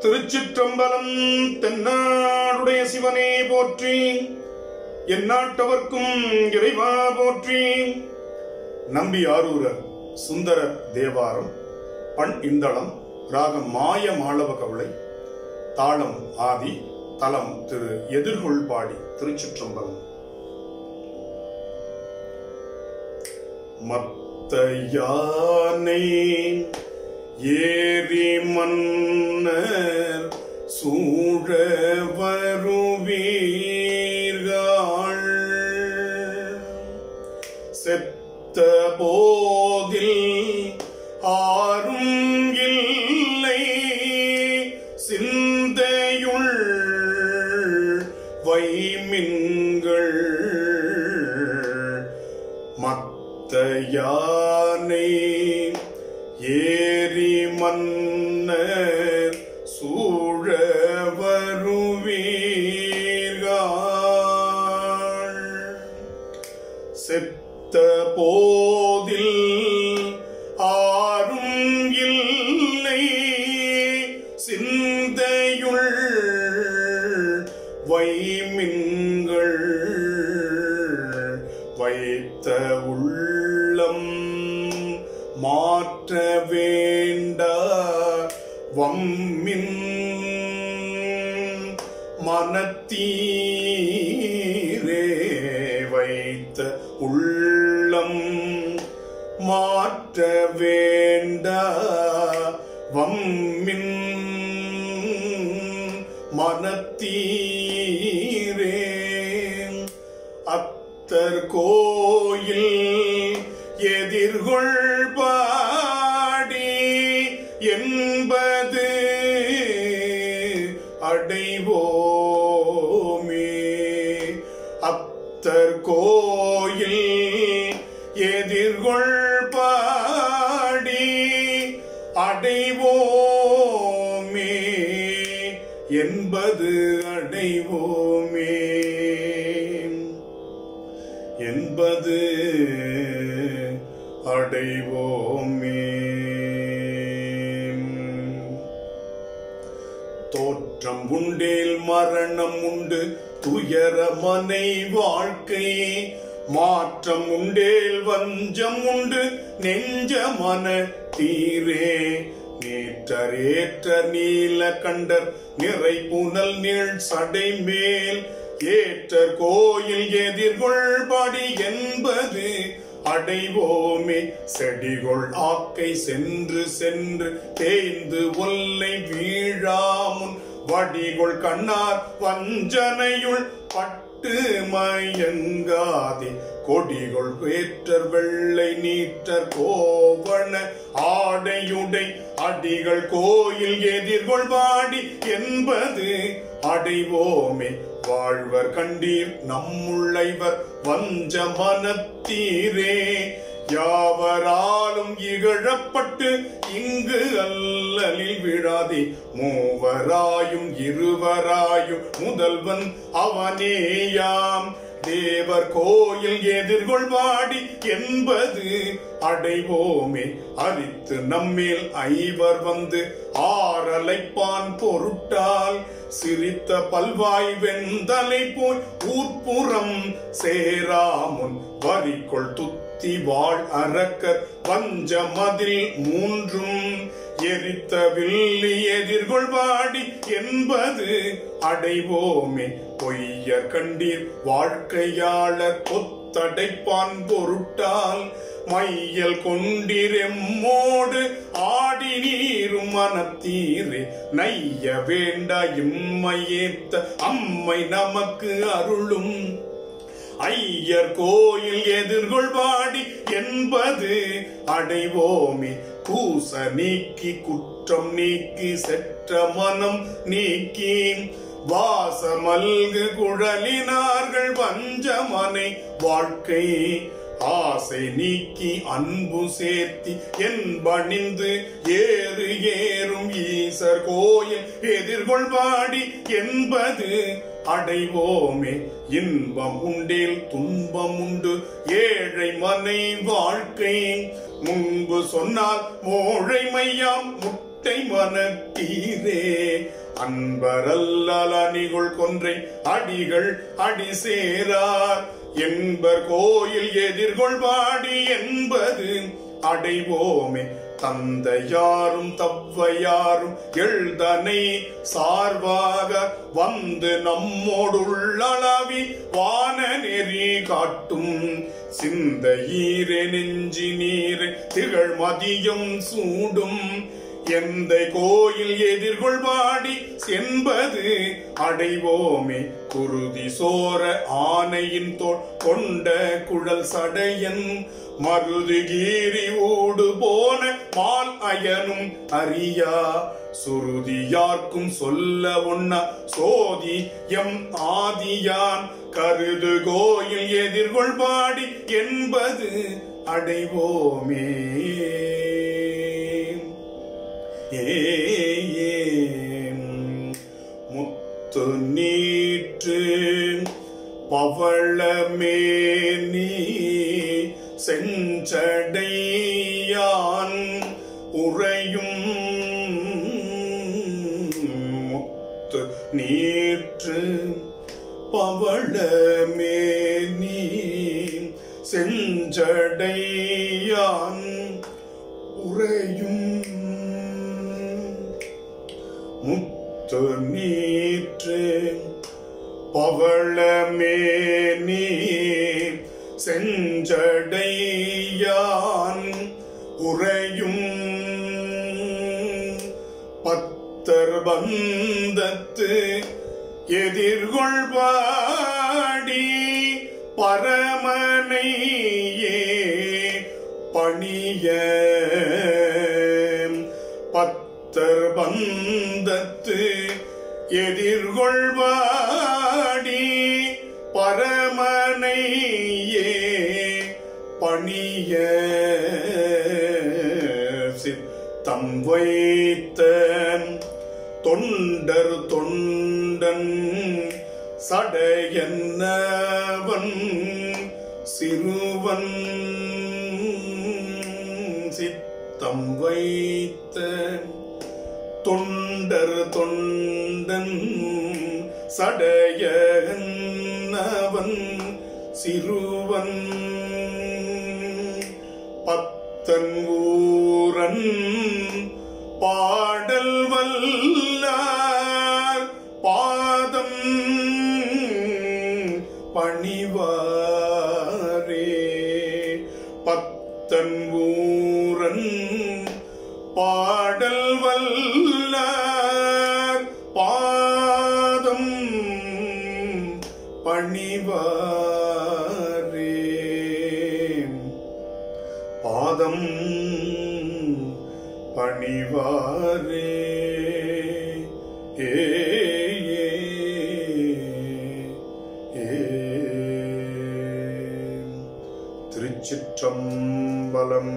திருச்சிற்றம்பலம். தென்னாடுடைய சிவனே போற்றி, எந்நாட்டவர்க்கும் இறைவா போற்றி. நம்பி ஆரூரர் சுந்தர தேவாரம். பண் இந்தளம். ராகம் மாய மாளவ கவளை. தாளம் ஆதி. தலம் திரு எதிர்கொள்பாடி. திருச்சிற்றம்பலம். மத்த யானை ஏறி மன்னர் சூழ வருவீர்கள், செத்த போதில் ஆரும் இல்லை சிந்தையுள் வைமின்கள். மத்த யானை ஏறி மன்னர் சூழ வருவீர்கள், செத்த போதில் ஆரும் இல்லை சிந்தையுள் வைமின்கள். வைத்த உள்ளம் மாற்ற வேண்டா வம்மின் மனத்தீரே. வைத்த உள்ளம் மாற்ற வேண்டா வம்மின் மனத்தீரே. அத்தர் கோயில் எதிர்கொள்பாடி என்பது அடைவோமே. அத்தர் கோயில் எதிர்கொள்பாடி அடைவோமே என்பது அடைவோமே என்பது அடைவோமே. தோற்றம் உண்டேல் மரணம் உண்டு துயர மனை வாழ்க்கை. மாற்றம் உண்டேல் வஞ்சம் உண்டு நெஞ்ச மன தீரே. நேற்றரேற்ற நீல கண்டர் நிறை புனல் நீள் சடை மேல் ஏற்றர் கோயில் எதிர்கொள்பாடி என்பது அடைவோமே. செடிகொள் ஆக்கை சென்று சென்று தேய்ந்து ஒல்லை வீழாமுன் வடிகொள் கண்ணார் வஞ்சனையுள் பட்டு மயங்காதே. கொடிகொள் பேற்றர் வெள்ளை நீற்றர் கோவண ஆடையுடை அடிகள் கோயில் எதிர்கொள்பாடி என்பது அடைவோமே. வாழ்வர் கண்டீர் நம்முள்ளைவர் வஞ்ச மனத்தீரே. யாவராலும் இகழப்பட்டு இங்கு அல்லலில் விழாதே. மூவராயும் இருவராயும் முதல்வன் அவனேயாம். தேவர் கோயில் எதிர்கொள்பாடி என்பது அடைவோமே. அரித்து நம்மேல் ஐவர் வந்து ஆரலைப்பான் பொருட்டால் சிரித்த பல்வாய் வெந்தலை போய் ஊர்ப்புறம் சேராமுன் வரிக்குள் துத்தி வாழ் அரக்கர் வஞ்ச மதில் மூன்றும் எரித்த வில்லி எதிர்கொள்பாடி என்பது அடைவோமே. பொய்யர் கண்டீர் வாழ்க்கையாளர் கொத்தடைப்பான் பொருட்டால் மையல் கொண்டிரெம்மோடு ஆடி நீரும் மனத்தீரே. நைய வேண்டா இம்மையேத்த அம்மை நமக்கு அருளும். ஐயர் கோயில் எதிர்கொள்பாடி என்பது அடைவோமே. கூச நீக்கி குற்றம் நீக்கி செற்ற மனம் நீக்கி வாசமல்கு குழலினார்கள் வஞ்சமனை வாழ்க்கை. ஆசை நீக்கி அன்பு சேர்த்தி என்பணிந்து ஏறு ஏறும் ஈசர் கோயில் எதிர்கொள்பாடி என்பது அடைவோமே. இன்பம் உண்டேல் துன்பம் உண்டு ஏழை மனை வாழ்க்கை. முன்பு சொன்னால் மோழை மையாம் முட்டை மனத்தீரே. அன்பரல்லனிகுள் கொன்றை அடிகள் அடி சேரார் என்பர் கோயில் எதிர்கொள்வாடி என்பது அடைவோமே. தந்தையாரும் தவ்வையாரும் எழுதனை சார்பாக வந்து நம்மோடுள்ளளவி வான நெறி காட்டும் சிந்தையீரே நெஞ்சி நீர் திகழ் மதியம் சூடும் எந்த கோயில் எதிர்கொள்வாடி என்பது அடைவோமே. குருதி சோர ஆனையின் தோள் கொண்ட குழல் சடையன் மருதுகீரி ஊடு போன மால் அயனும் அறியா சுருதியார்க்கும் சொல்ல ஒண்ணா சோதி எம் ஆதியான் கருது கோயில் எதிர்கொள்வாடி என்பது அடைவோமே. முத்து நீற்று பவளமேனி செஞ்சடையான் உறையும் முத்து நீற்று பவளமேனி செஞ்சடையான் உறையும் முத்து நீற்று பவளமேனி செஞ்சடையான் உறையும் பத்தர் பந்தத்து எதிர்கொள்வாடி பரமனையே பணிய பத்தர் பந்தத்து எதிர்கொள்வாடி பரமனையே பணிய சித்தம் வைத்த தொண்டர் தொண்டன் சடையன்னவன் சிறுவன் சித்தம் வைத்த தொண்டர் தொண்டன் சடையன்னவன் சிறுவன் பத்தன் ஊரன் பாடல் வல்லார் பாதம் பணிவாரே. பத்தன் ஊரன் பாடல் வல்லார் பாதம் பணிவாரே. பாதம் பணிவாரே. திருச்சிற்றம்பலம்.